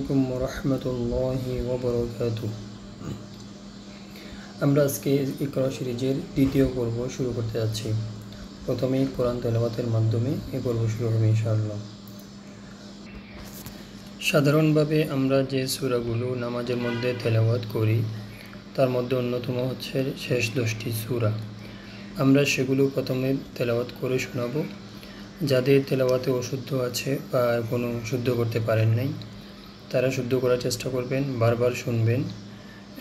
আলাইকুম ওয়া রাহমাতুল্লাহি ওয়া বারাকাতুহু। আমরা আজকে ইকরা সিরিজের দ্বিতীয় পর্ব শুরু করতে যাচ্ছি। প্রথমেই কোরআন তেলাওয়াতের মাধ্যমে এই পর্ব শুরু হবে ইনশাআল্লাহ। সাধারণভাবে আমরা যে সূরাগুলো নামাজের মধ্যে তেলাওয়াত করি তার মধ্যে অন্যতম হচ্ছে শেষ 10টি সূরা। আমরা সেগুলো প্রথমে তেলাওয়াত করে শোনাবো। যাদের তেলাওয়াতে অশুদ্ধ আছে বা কোনো শুদ্ধ করতে পারেন নাই তারা শুদ্ধ করার চেষ্টা করবেন, বারবার শুনবেন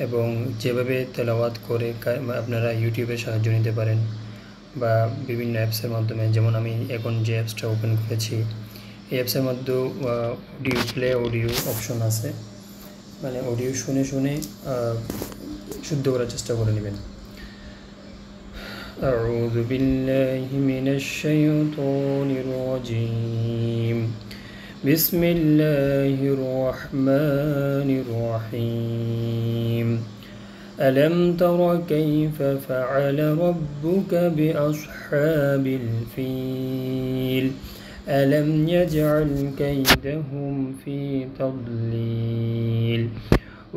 এবং যেভাবে তেলাওয়াত করে আপনারা ইউটিউবে সাহায্য নিতে পারেন বা বিভিন্ন অ্যাপসের মাধ্যমে, যেমন আমি এখন যে অ্যাপসটা ওপেন করেছি এই অ্যাপসের মধ্যেও অডিও অপশন আছে, মানে অডিও শুনে শুনে শুদ্ধ করার চেষ্টা করে নেবেন। أعوذ بالله من الشيطان الرجيم بسم الله الرحمن الرحيم ألم تر كيف فعل ربك بأصحاب الفيل ألم يجعل كيدهم في تضليل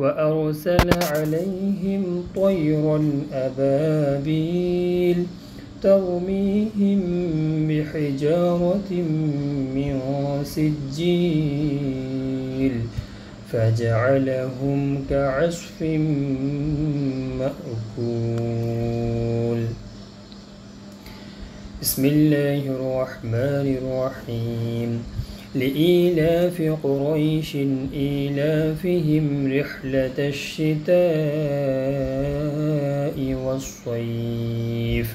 وأرسل عليهم طيرا أبابيل ترميهم بحجارة من سجيل فجعلهم كعصف مأكول بسم الله الرحمن الرحيم لإيلاف قريش إيلافهم رحلة الشتاء والصيف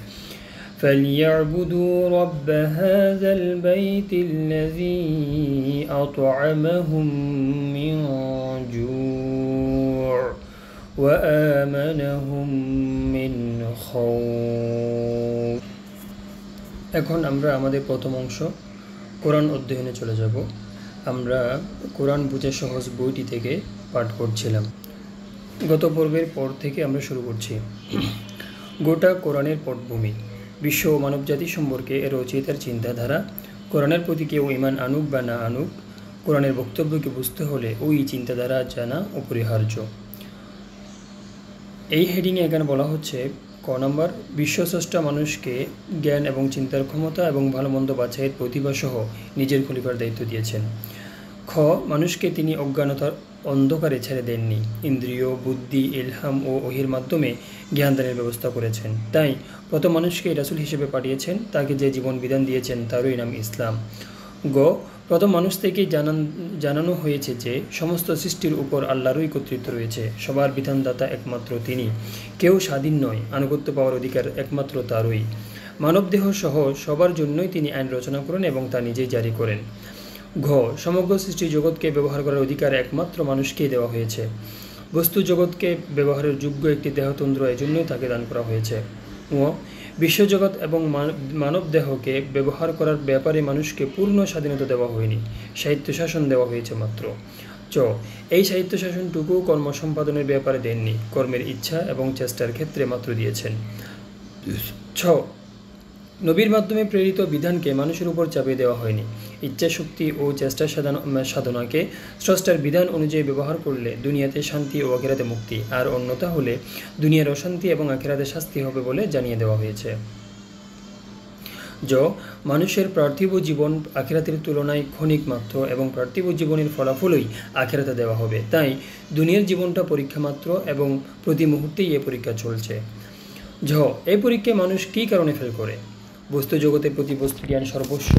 فليعبدوا رب هذا البيت الذي أطعمهم من جوع وآمنهم من خوف। এখন আমরা আমাদের প্রথম অংশ কোরআন অধ্যয়নে চলে যাব। আমরা কোরআন বুঝে সহজ বইটি থেকে পাঠ করছিলাম। গত পর্বের পর থেকে আমরা শুরু করছি। গোটা কোরআনের পটভূমি, বিশ্ব ও মানবজাতি সম্পর্কে এর রচয়িতার চিন্তাধারা, কোরআনের প্রতি কেউ ঈমান আনুক বা না আনুক, কোরআনের বক্তব্যকে বুঝতে হলে ওই চিন্তাধারা জানা অপরিহার্য। এই হেডিংয়ে এখানে বলা হচ্ছে ক নম্বর, বিশ্বস্রষ্টা মানুষকে জ্ঞান এবং চিন্তার ক্ষমতা এবং ভালো মন্দ বাছাইয়ের প্রতিভাসহ নিজের খলিফার দায়িত্ব দিয়েছেন। খ, মানুষকে তিনি অজ্ঞানতার অন্ধকারে ছেড়ে দেননি, ইন্দ্রিয়, বুদ্ধি, ইলহাম ও ওহির মাধ্যমে জ্ঞানদানের ব্যবস্থা করেছেন। তাই প্রথম মানুষকে রাসূল হিসেবে পাঠিয়েছেন, তাকে যে জীবন বিধান দিয়েছেন তারই নাম ইসলাম। গ, প্রথম মানুষ থেকেই জানানো হয়েছে যে সমস্ত সৃষ্টির উপর আল্লাহরই কর্তৃত্ব রয়েছে, সবার বিধানদাতা একমাত্র তিনি, কেউ স্বাধীন নয়, আনুগত্য পাওয়ার অধিকার একমাত্র তারই। মানবদেহ সহ সবার জন্যই তিনি আইন রচনা করেন এবং তা নিজেই জারি করেন। ঘ, সমগ্র সৃষ্টি জগৎকে ব্যবহার করার অধিকার একমাত্র মানুষকেই দেওয়া হয়েছে, বস্তু জগৎকে ব্যবহারের যোগ্য একটি দেহতন্ত্র এজন্যই তাকে দান করা হয়েছে। ও, বিশ্বজগৎ এবং মানব দেহকে ব্যবহার করার ব্যাপারে মানুষকে পূর্ণ স্বাধীনতা দেওয়া হয়নি, স্বায়ত্তশাসন দেওয়া হয়েছে মাত্র। চ, এই স্বায়ত্তশাসনটুকু কর্ম সম্পাদনের ব্যাপারে দেননি, কর্মের ইচ্ছা এবং চেষ্টার ক্ষেত্রে মাত্র দিয়েছেন। ছ, নবীর মাধ্যমে প্রেরিত বিধানকে মানুষের উপর চাপিয়ে দেওয়া হয়নি, ইচ্ছাশক্তি ও চেষ্টার সাধনাকে স্রষ্টার বিধান অনুযায়ী ব্যবহার করলে দুনিয়াতে শান্তি ও আখিরাতে মুক্তি, আর অন্যথা হলে দুনিয়ার অশান্তি এবং আখিরাতে শাস্তি হবে বলে জানিয়ে দেওয়া হয়েছে। জ, মানুষের পার্থিব জীবন আখিরাতের তুলনায় ক্ষণিক মাত্র এবং পার্থিব জীবনের ফলাফলই আখিরাতে দেওয়া হবে, তাই দুনিয়ার জীবনটা পরীক্ষা মাত্র এবং প্রতি মুহূর্তেই এ পরীক্ষা চলছে। ঝ, এই পরীক্ষায় মানুষ কী কারণে ফেল করে? বস্তু জগতের প্রতি বস্তু জ্ঞান সর্বস্ব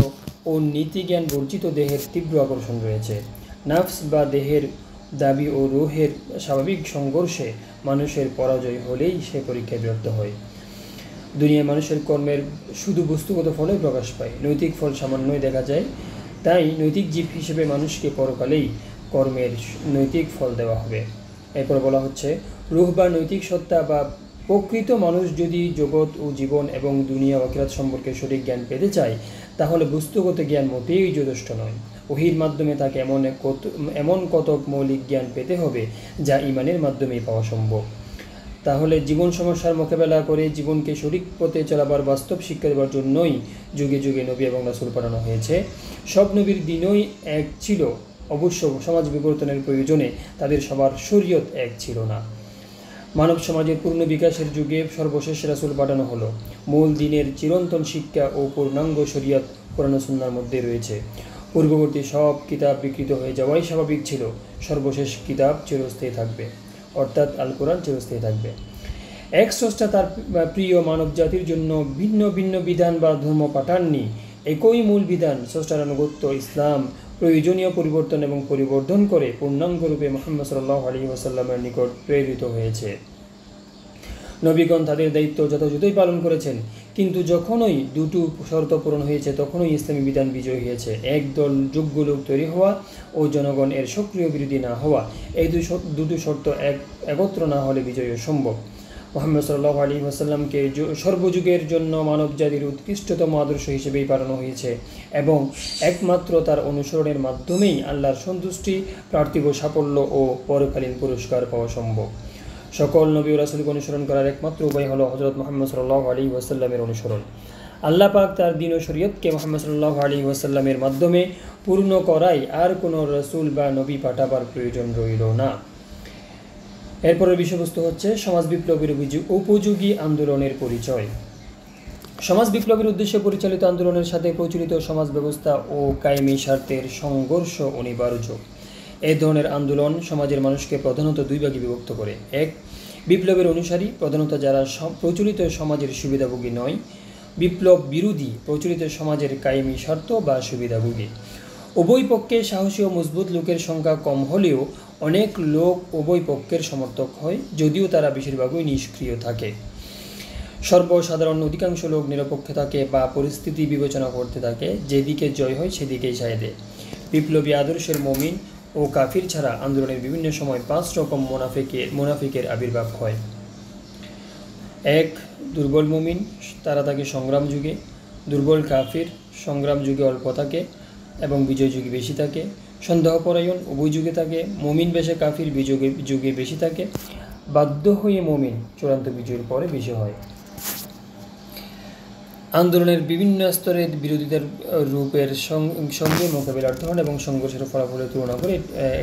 ও নীতি জ্ঞান বর্জিত দেহের তীব্র আকর্ষণ রয়েছে। নাফস বা দেহের দাবি ও রূহের স্বাভাবিক সংঘর্ষে মানুষের পরাজয় হলেই সে পরীক্ষায় ব্যর্থ হয়। দুনিয়ায় মানুষের কর্মের শুধু বস্তুগত ফলই প্রকাশ পায়, নৈতিক ফল সামান্যই দেখা যায়। তাই নৈতিক জীব হিসেবে মানুষকে পরকালেই কর্মের নৈতিক ফল দেওয়া হবে। এরপর বলা হচ্ছে, রূহ বা নৈতিক সত্তা বা প্রকৃত মানুষ যদি জগৎ ও জীবন এবং দুনিয়া আখিরাত সম্পর্কে সঠিক জ্ঞান পেতে চায় তাহলে বস্তুগত জ্ঞান মোটেই যথেষ্ট নয়, ওহির মাধ্যমে তাকে এমন কতক মৌলিক জ্ঞান পেতে হবে যা ঈমানের মাধ্যমেই পাওয়া সম্ভব। তাহলে জীবন সমস্যার মোকাবেলা করে জীবনকে সঠিক পথে চলাবার বাস্তব শিক্ষা দেওয়ার জন্যই যুগে যুগে নবী এবং রাসূল পাঠানো হয়েছে। সব নবীর দিনই এক ছিল, অবশ্য সমাজ বিবর্তনের প্রয়োজনে তাদের সবার শরীয়ত এক ছিল না। মানব সমাজের পূর্ণ বিকাশের যুগে সর্বশেষ রাসূল পাঠানো হলো। মূল দ্বীনের চিরন্তন শিক্ষা ও পূর্ণাঙ্গ শরীয়ত কোরআন ও সুন্নাহর মধ্যে রয়েছে। পূর্ববর্তী সব কিতাব বিকৃত হয়ে যাওয়াই স্বাভাবিক ছিল। সর্বশেষ কিতাব চিরস্থায়ী থাকবে, অর্থাৎ আল কোরআন চিরস্থায়ী থাকবে। এক স্রষ্টা তার প্রিয় মানব জাতির জন্য ভিন্ন ভিন্ন বিধান বা ধর্ম পাঠাননি। একই মূল বিধান, স্রষ্টার আনুগত্য, ইসলাম প্রয়োজনীয় পরিবর্তন এবং পরিবর্ধন করে পূর্ণাঙ্গরূপে মুহাম্মদ সাল্লাল্লাহু আলাইহি ওয়াসাল্লামের নিকট প্রেরিত হয়েছে। নবীগণ তাদের দায়িত্ব যথাযথই পালন করেছেন, কিন্তু যখনই দুটো শর্ত পূরণ হয়েছে তখনই ইসলামী বিধান বিজয়ী হয়েছে। একদল যোগ্য লোক তৈরি হওয়া ও জনগণ এর সক্রিয় বিরোধী না হওয়া, এই দুটো শর্ত একত্র না হলে বিজয় অসম্ভব। মুহাম্মদ সাল্লাল্লাহু আলাইহি ওয়াসাল্লামকে সর্বযুগের জন্য মানব জাতির উৎকৃষ্টতম আদর্শ হিসেবেই পাঠানো হয়েছে এবং একমাত্র তার অনুসরণের মাধ্যমেই আল্লাহর সন্তুষ্টি, পার্থিব সাফল্য ও পরকালীন পুরস্কার পাওয়া সম্ভব। সকল নবী ও রাসূলকে অনুসরণ করার একমাত্র উপায় হলো হযরত মুহাম্মদ সাল্লাল্লাহু আলাইহি ওয়াসাল্লামের অনুসরণ। আল্লাহ পাক তার দ্বীন ও শরীয়তকে মুহাম্মদ সাল্লাল্লাহু আলাইহি ওয়াসাল্লামের মাধ্যমে পূর্ণ করাই আর কোনো রাসূল বা নবী পাঠাবার প্রয়োজন রইল না। এরপরের বিষয়বস্তু হচ্ছে সমাজ বিপ্লবের উপযোগী আন্দোলনের পরিচয়। সমাজ বিপ্লবের উদ্দেশ্যে পরিচালিত আন্দোলনের সাথে প্রচলিত সমাজ ব্যবস্থা ও কায়েমি স্বার্থের সংঘর্ষ অনিবার্য। এই ধরনের আন্দোলন সমাজের মানুষকে প্রধানত দুই ভাগে বিভক্ত করে। এক, বিপ্লবের অনুসারী, প্রধানত যারা প্রচলিত সমাজের সুবিধাভোগী নয়। বিপ্লব বিরোধী, প্রচলিত সমাজের কায়েমি স্বার্থ বা সুবিধাভোগী। উভয় পক্ষে সাহসী ও মজবুত লোকের সংখ্যা কম হলেও অনেক লোক উভয় পক্ষের সমর্থক হয়, যদিও তারা বেশিরভাগই নিষ্ক্রিয় থাকে। সর্বসাধারণ অধিকাংশ লোক নিরপেক্ষ থাকে বা পরিস্থিতি বিবেচনা করতে থাকে, যেদিকে জয় হয় সেদিকেই সায় দেয়। বিপ্লবী আদর্শের মুমিন ও কাফির ছাড়া আন্দোলনের বিভিন্ন সময় 5 রকম মুনাফিকের আবির্ভাব হয়। এক, দুর্বল মুমিন, তারা থাকে সংগ্রাম যুগে। দুর্বল কাফির, সংগ্রাম যুগে অল্প থাকে এবং বিজয় যুগে বেশি থাকে। সন্দেহপরায়ণ, উভয় যুগে থাকে। মুমিন বেশে কাফির, বিজয় যুগে বেশি থাকে। বাধ্য হয়ে মুমিন, চূড়ান্ত বিজয়ের পরে বেশি হয়। আন্দোলনের বিভিন্ন স্তরের বিরোধিতার রূপের সঙ্গে মোকাবিলার ধরন এবং সংঘর্ষের ফলাফলের তুলনা করে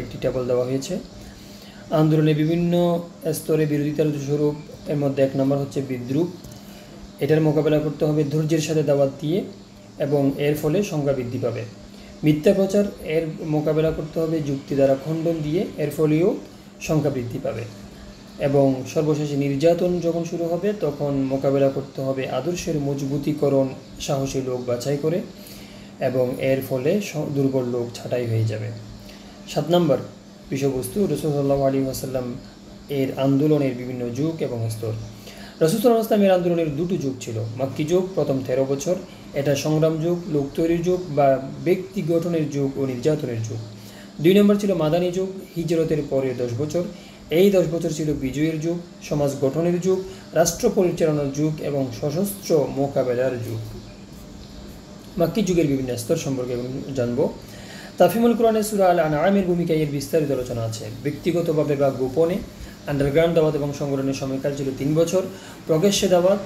একটি টেবল দেওয়া হয়েছে। আন্দোলনের বিভিন্ন স্তরে বিরোধিতার স্বরূপ এর মধ্যে 1 নম্বর হচ্ছে বিদ্রুপ। এটার মোকাবেলা করতে হবে ধৈর্যের সাথে দাওয়াত দিয়ে এবং এর ফলে সংখ্যা বৃদ্ধি পাবে। মিথ্যা প্রচার, এর মোকাবেলা করতে হবে যুক্তি দ্বারা খণ্ডন দিয়ে, এর ফলেও সংখ্যা বৃদ্ধি পাবে। এবং সর্বশেষে নির্যাতন যখন শুরু হবে তখন মোকাবেলা করতে হবে আদর্শের মজবুতিকরণ, সাহসী লোক বাছাই করে, এবং এর ফলে দুর্বল লোক ছাঁটাই হয়ে যাবে। 7 নম্বর বিষয়বস্তু, রাসূল সাল্লাল্লাহু আলাইহি ওয়াসাল্লাম এর আন্দোলনের বিভিন্ন যুগ এবং স্তর। রাসূল সাল্লাল্লাহু আলাইহি ওয়াসাল্লামের আন্দোলনের দুটো যুগ ছিল। মাক্কি যুগ, প্রথম 13 বছর, এটা সংগ্রাম যুগ, লোক তৈরির যুগ বা ব্যক্তি গঠনের যুগ ও নির্যাতনের যুগ। 2 নম্বর ছিল মাদানী যুগ, হিজরতের পরে 10 বছর। এই 10 বছর ছিল বিজয়ের যুগ, সমাজ গঠনের যুগ, রাষ্ট্র পরিচালনার যুগ এবং সশস্ত্র মোকাবেলার যুগ। মাক্কি যুগের বিভিন্ন স্তর সম্পর্কে জানব। তাফহিমুল কোরআনে সূরা আল আনআমের ভূমিকায় এর বিস্তারিত আলোচনা আছে। ব্যক্তিগতভাবে বা গোপনে আন্ডারগ্রাউন্ড দাওয়াত এবং সংগঠনের সময়কাল ছিল 3 বছর। প্রকাশ্যে দাওয়াত,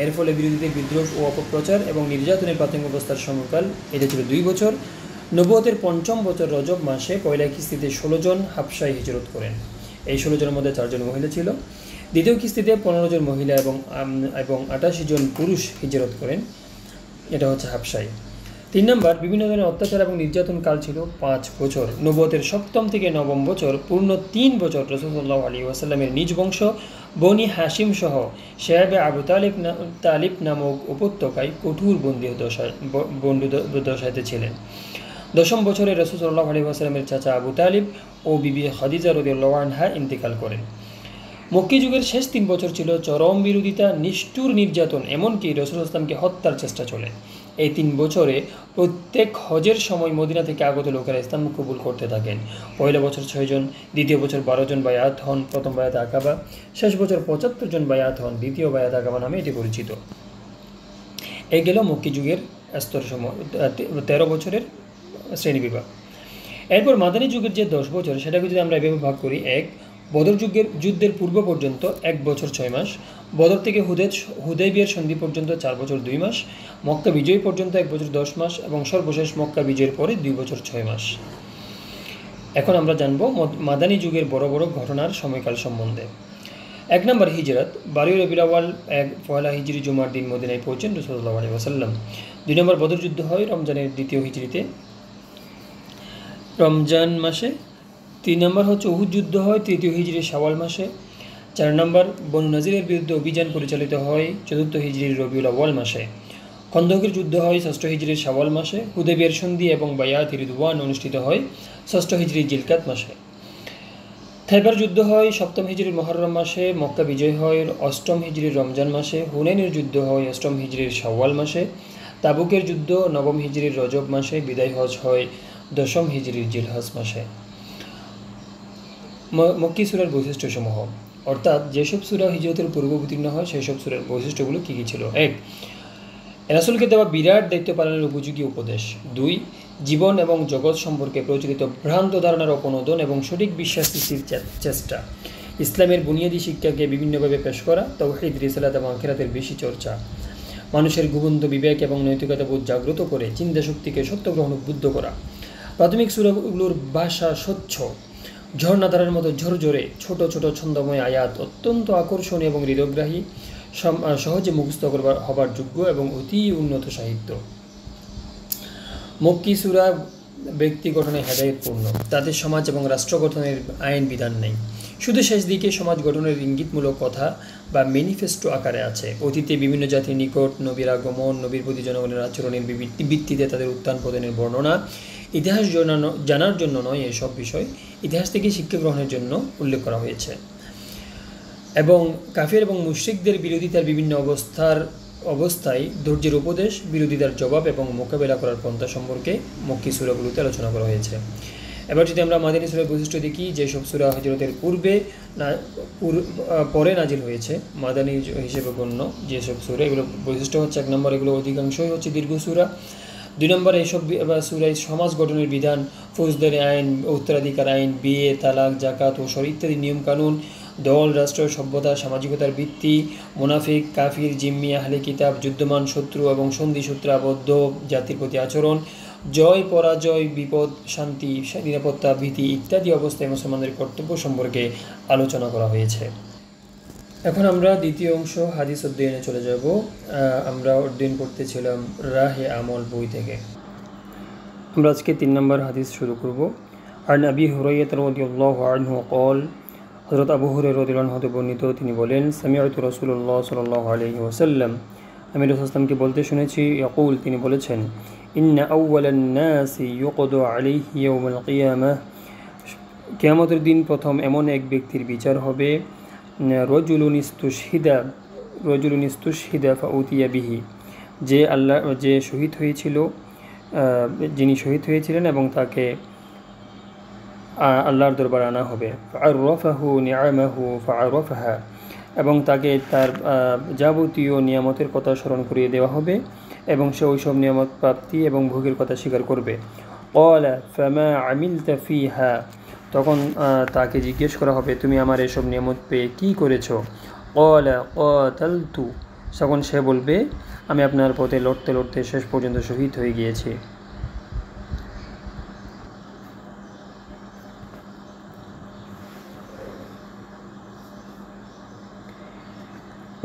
এর ফলে বিরোধীদের বিদ্রোহ ও অপপ্রচার এবং নির্যাতনের প্রাথমিক অবস্থার সময়কাল, এটা ছিল 2 বছর। নবুয়তের 5ম বছর রজব মাসে পয়লা কিস্তিতে 16 জন হাবশায় হিজরত করেন। এই 16 জনের মধ্যে 4 জন মহিলা ছিল। দ্বিতীয় কিস্তিতে 15 জন মহিলা এবং 88 জন পুরুষ হিজরত করেন, এটা হচ্ছে হাবশায়। 3 নম্বর, বিভিন্ন ধরনের অত্যাচার এবং নির্যাতন কাল ছিল 5 বছর। নবুয়তের 7ম থেকে 9ম বছর পূর্ণ 3 বছর রাসূল সাল্লাল্লাহু আলাইহি ওয়াসাল্লামের নিজ বংশ বনি হাশিম সহ শেয়াবে আবু তালিব নামক উপত্যকায় কঠোর বন্দিদশাতে ছিলেন। 10ম বছরে রাসূল সাল্লাল্লাহু আলাইহি ওয়াসাল্লামের চাচা আবু তালিব ও বিবি খাদিজা রাদিয়াল্লাহু আনহা ইন্তেকাল করেন। মক্কি যুগের শেষ 3 বছর ছিল চরম বিরোধিতা, নিষ্ঠুর নির্যাতন, এমনকি রাসূল সাল্লাল্লাহু আলাইহি ওয়াসাল্লামকে হত্যার চেষ্টা চলে। এই 3 বছরে প্রত্যেক হজের সময় মদিনা থেকে আগত লোকেরা ইসলাম কবুল করতে থাকেন। পয়লা বছর 6 জন, দ্বিতীয় বছর 12 জন বায়াত হন, প্রথম বায়াত আকাবা। শেষ বছর 75 জন বায়াত হন, দ্বিতীয় বায়াত আকাবা নামে এটি পরিচিত। এই গেল মক্কি যুগের স্তর সময় 13 বছরের শ্রেণীবিভাগ। এরপর মাদানী যুগের যে 10 বছর, সেটাকে যদি আমরা এভাবে ভাগ করি: 1, বদর যুদ্ধের পূর্ব পর্যন্ত 1 বছর 6 মাস, বদর থেকে হুদাইবিয়ার সন্ধি পর্যন্ত 4 বছর 2 মাস, মক্কা বিজয় পর্যন্ত 1 বছর 10 মাস এবং সর্বশেষ মক্কা বিজয়ের পরে 2 বছর 6 মাস। এখন আমরা জানব মাদানী যুগের বড় বড় ঘটনার সময়কাল সম্বন্ধে। 1 নম্বর হিজরত, 12 রবিউল আউয়াল 1 হিজরি জুমার দিন মদিনায় পৌঁছেন রাসূলুল্লাহ সাল্লাল্লাহু আলাইহি ওয়াসাল্লাম। 2 নম্বর বদর যুদ্ধ হয় রমজানের 2য় হিজরিতে রমজান মাসে। 3 নম্বর হচ্ছে উহুদ যুদ্ধ হয় 3য় হিজরির শাওয়াল মাসে। 4 নম্বর বনু নাজিরের বিরুদ্ধে অভিযান পরিচালিত হয় 4th হিজরির রবিউল আউয়াল মাসে। খন্দকের যুদ্ধ হয় 6ষ্ঠ হিজরির শাওয়াল মাসে। হুদাইবিয়ার সন্ধি এবং বায়াত রিদওয়ান অনুষ্ঠিত হয় 6ষ্ঠ হিজরির জিলকাত মাসে। খাইবার যুদ্ধ হয় 7ম হিজরির মুহররম মাসে। মক্কা বিজয় হয় 8ম হিজরির রমজান মাসে। হুনাইনের যুদ্ধ হয় 8ম হিজরির শাওয়াল মাসে। তাবুকের যুদ্ধ 9ম হিজরির রজব মাসে। বিদায় হজ হয় 10ম হিজরির জিলহজ মাসে। মক্কি সূরার বৈশিষ্ট্যসমূহ, অর্থাৎ যেসব সূরা হিজরতের পূর্ব অবতীর্ণ হয় সেই সব সূরার বৈশিষ্ট্যগুলো কী কী ছিল। 1. রাসূলকে দেওয়া বিরাট দায়িত্ব পালনের উপযোগী উপদেশ। 2. জীবন এবং জগৎ সম্পর্কে প্রচলিত ভ্রান্ত ধারণার অপনোদন এবং সঠিক বিশ্বাস সৃষ্টির চেষ্টা। ইসলামের বুনিয়াদী শিক্ষাকে বিভিন্নভাবে পেশ করা। তাওহীদ, রিসালাত এবং আখিরাতের বেশি চর্চা। মানুষের ঘুমন্ত বিবেক এবং নৈতিকতাবোধ জাগ্রত করে চিন্তা শক্তিকে সত্য গ্রহণ উদ্বুদ্ধ করা। প্রাথমিক সূরাগুলোর ভাষা স্বচ্ছ, ঝর্ণাধারার মতো ঝরঝরে, ছোট ছোট ছন্দময় আয়াত, অত্যন্ত আকর্ষণীয় এবং হৃদয়গ্রাহী, সহজে মুখস্থ হবার যোগ্য এবং অতি উন্নত সাহিত্য। মক্কি সূরা ব্যক্তি গঠনে হেদায়েতপূর্ণ, তাদের সমাজ এবং রাষ্ট্র গঠনের আইন বিধান নেই। শুধু শেষ দিকে সমাজ গঠনের ইঙ্গিতমূলক কথা বা ম্যানিফেস্টো আকারে আছে। অতীতে বিভিন্ন জাতির নিকট নবীর আগমন, নবীর প্রতি জনগণের আচরণের ভিত্তিতে তাদের উত্থান পতনের বর্ণনা, ইতিহাস জানার জন্য নয় এসব বিষয়, ইতিহাস থেকে শিক্ষা গ্রহণের জন্য উল্লেখ করা হয়েছে। এবং কাফির এবং মুশরিকদের বিরোধিতার বিভিন্ন অবস্থায় ধৈর্যের উপদেশ, বিরোধিতার জবাব এবং মোকাবেলা করার পন্থা সম্পর্কে মক্কি সূরাগুলোতে আলোচনা করা হয়েছে। এবার যদি আমরা মাদানী সূরার বৈশিষ্ট্য দেখি, যেসব সূরা হিজরতের পরে নাজিল হয়েছে মাদানী হিসেবে গণ্য যেসব সূরা, এগুলো বৈশিষ্ট্য হচ্ছে 1 নম্বর এগুলো অধিকাংশই হচ্ছে দীর্ঘ সূরা। 2 নম্বর এইসব সূরায় সমাজ গঠনের বিধান, ফৌজদারি আইন, উত্তরাধিকার আইন, বিয়ে, তালাক, জাকাত, ওসর ইত্যাদি নিয়মকানুন, দল, রাষ্ট্র, সভ্যতা, সামাজিকতার ভিত্তি, মুনাফিক, কাফির, জিম্মি, আহলে কিতাব, যুদ্ধমান শত্রু এবং সন্ধিসূত্রে আবদ্ধ জাতির প্রতি আচরণ, জয় পরাজয়, বিপদ শান্তি, নিরাপত্তা, ভীতি ইত্যাদি অবস্থায় মুসলমানদের কর্তব্য সম্পর্কে আলোচনা করা হয়েছে। এখন আমরা দ্বিতীয় অংশ হাদিস অধ্যয়নে চলে যাব। আমরা অধ্যয়ন করতেছিলাম রাহে আমল বই থেকে। আমরা আজকে 3 নম্বর হাদিস শুরু করব। আন আবি হুরায়রা রাদিয়াল্লাহু আনহু قال, হযরত আবু হুরায়রা রাদিয়াল্লাহু আনহু হতে বর্ণিত, তিনি বলেন, সামিআতু রাসূলুল্লাহ সাল্লাল্লাহু আলাইহি ওয়াসাল্লাম, আমি রাসূল সাল্লাল্লাহু বলতে শুনেছি, ইয়াকুল, তিনি বলেছেন, ইন্না আউওয়ালান নাসি ইউকদু আলাইহি ইয়াউমাল কিয়ামাহ, কিয়ামতের দিন প্রথম এমন এক ব্যক্তির বিচার হবে, রজুলুন ইস্তুশহিদা ফাউতিয়া বিহি, যে শহীদ হয়েছিল, যিনি শহীদ হয়েছিলেন এবং তাকে আল্লাহর দরবারে আনা হবে। ফাআররাফাহু নিআমাহু ফাআরফাহা, এবং তাকে তার যাবতীয় নিয়ামতের কথা স্মরণ করিয়ে দেওয়া হবে এবং সে ওইসব নিয়ামত প্রাপ্তি এবং ভোগের কথা স্বীকার করবে। ক্বালা ফামা আমিলতা ফিহা, তখন তাকে জিজ্ঞেস করা হবে, তুমি আমার এসব নিয়ামত পেয়ে কী করেছো? ক্বালা ক্বাতালতু, তখন সে বলবে, আমি আপনার পথে লড়তে লড়তে শেষ পর্যন্ত শহীদ হয়ে গিয়েছি।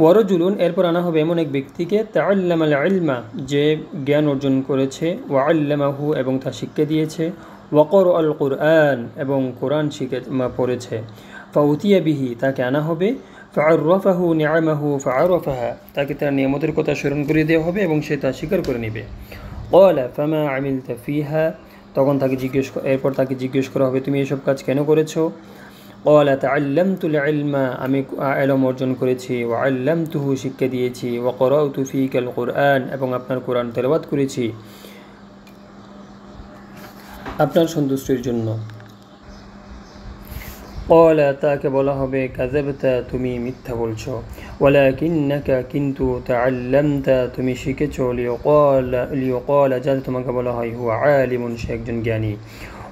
ওয়ারজুলুন, এরপর আনা হবে এমন এক ব্যক্তিকে, তাআল্লামাল ইলমা, যে জ্ঞান অর্জন করেছে, ওয়াআল্লামাহু, এবং তা শিক্ষা দিয়েছে, ওয়াকরাআল কুরআন, এবং কোরআন পড়েছে, ফাউতিয়া বিহি, তাকে আনা হবে, ফাআররাফাহু নিআমাহু ফাআরফাহা, তাকে তার নিয়ামতের কথা স্মরণ করিয়ে দেওয়া হবে এবং সে তা স্বীকার করে নেবে। ক্বালা ফামা আমিলতা ফিহা, তখন এরপর তাকে জিজ্ঞেস করা হবে, তুমি এসব কাজ কেন করেছো? ক্বালা তাআল্লামতুল ইলমা, আমি ইলম অর্জন করেছি, ওয়াআল্লামতুহু, শিক্ষা দিয়েছি, ওয়াকরাউতু ফীকাল কুরআন, এবং আপনার কোরআন তেলাওয়াত করেছি আপনার সন্তুষ্টির জন্য। ক্বালা, তাকে বলা হবে, কাযাবতা, তুমি মিথ্যা বলছো, ওয়ালাকিন্নাকা, কিন্তু, তাআল্লামতা, তুমি শিখেছো, লিয়ুকালা, যাতে তোমাকে বলা হয়, হুয়া আলিমুন, সে একজন জ্ঞানী,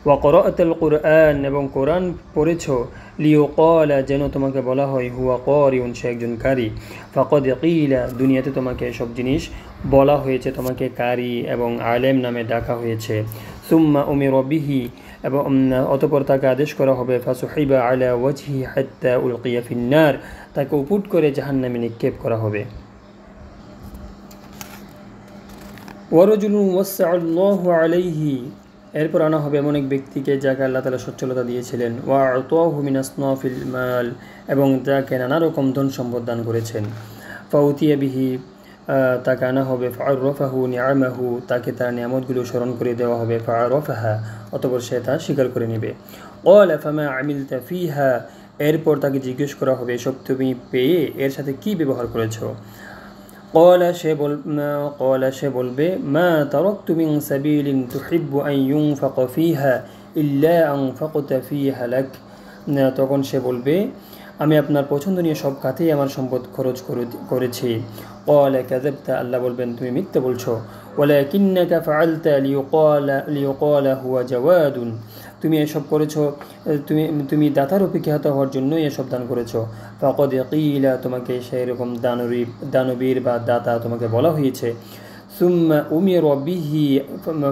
ওয়াকরাআতাল কুরআন, এবং কোরআন পড়েছো, লিয়ুকালা, যেন তোমাকে বলা হয়, হুয়া কারিউন, সে একজন কারি। ফাকাদ কিলা, দুনিয়াতে তোমাকে এসব জিনিস বলা হয়েছে, তোমাকে কারি এবং আলেম নামে ডাকা হয়েছে। সুম্মা উমিরা বিহি, এবং অতঃপর তাকে আদেশ করা হবে ফাসুহিবা আলা ওয়াজহি হাত্তা উলকিয়া ফিন্নার, তাকে উপুট করে জাহান্নামে নিক্ষেপ করা হবে। ওয়ারজুলুন ওয়াসআল্লাহু আলাইহি, এরপর আনা হবে এমন এক ব্যক্তিকে যাকে আল্লাহ তাআলা সচ্ছলতা দিয়েছিলেন, ওয়া আতাহু মিন আসনাফিল মাল, এবং তাকে নানা রকম ধন সম্পদ দান করেছেন। ফাউতিয়া বিহি, তাকে আনা হবে ফাআররাফাহু নিআমাহু, তাকে তার নিয়ামতগুলো স্মরণ করে দেওয়া হবে ফাআররাফাহা, অতঃপর সে তা স্বীকার করে নেবে। ক্বালা ফামা আমিলতা ফিহা, এরপর তাকে জিজ্ঞেস করা হবে এসব তুমি পেয়ে এর সাথে কি ব্যবহার করেছো। ক্বালা সে বলবে মা তারাকতু মিন সাবিলিন তুহিব্বু আন ইউনফাকা ফিহা ইল্লা আনফাকতা ফিহা লাক, তখন সে বলবে আমি আপনার পছন্দনীয় সব খাতেই আমার সম্পদ খরচ করেছি। ক্বালা কাযাবতা, আল্লাহ বলবেন তুমি মিথ্যা বলছো। ওয়ালাকিন্নাকা ফাআলতা লিয়ুকালা হুয়া জাওয়াদুন, তুমি এসব করেছো, তুমি দাতার অপেক্ষাত হওয়ার জন্যই এসব দান করেছো। ফাকাদ কিলা, তোমাকে সেই রকম দানবীর বা দাতা তোমাকে বলা হয়েছে। সুম্মা উমিরা বিহি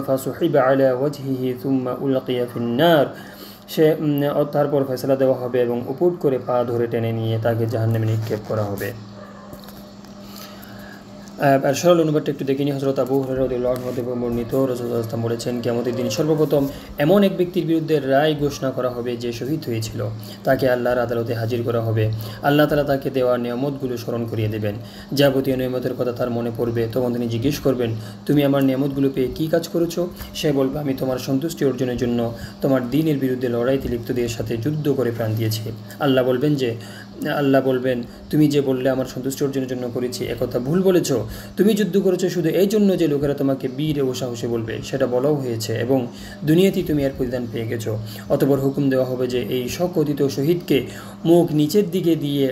ফাসুহিবা আলা ওয়াজহিহি সুম্মা উলকিয়া ফিন্নার, সে তারপর ফয়সালা দেওয়া হবে এবং উপুট করে পা ধরে টেনে নিয়ে তাকে জাহান্নামে নিক্ষেপ করা হবে। আর সরল অনুবাদটা একটু দেখে নিই। হযরত আবু হুরায়রা রাদিয়াল্লাহু আনহু থেকে বর্ণিত, রাসূলুল্লাহ সাল্লাল্লাহু আলাইহি ওয়াসাল্লাম বলেছেন, কিয়ামতের দিন সর্বপ্রথম এমন এক ব্যক্তির বিরুদ্ধে রায় ঘোষণা করা হবে যে শহীদ হয়েছিল, তাকে আল্লাহর আদালতে হাজির করা হবে। আল্লাহ তাআলা তাকে দেওয়া নিয়ামতগুলো স্মরণ করিয়ে দেবেন, যাবতীয় নিয়ামতের কথা তার মনে পড়বে। তখন তিনি জিজ্ঞেস করবেন তুমি আমার নিয়ামতগুলো পেয়ে কী কাজ করেছো। সে বলবে আমি তোমার সন্তুষ্টি অর্জনের জন্য তোমার দ্বীনের বিরুদ্ধে লড়াইতে লিপ্তদের সাথে যুদ্ধ করে প্রাণ দিয়েছি। আল্লাহ বলবেন তুমি যে বললে আমার সন্তুষ্টি অর্জনের জন্য করেছি, একথা ভুল বলেছ। তুমি যুদ্ধ করেছো শুধু এই জন্য যে লোকেরা তোমাকে বীর ও সাহসী বলবে, সেটা বলাও হয়েছে, এবং দুনিয়াতেই তুমি এর প্রতিদান পেয়ে গেছো। অতঃপর হুকুম দেওয়া হবে যে এই সকথিত শহীদকে মুখ নিচের দিকে দিয়ে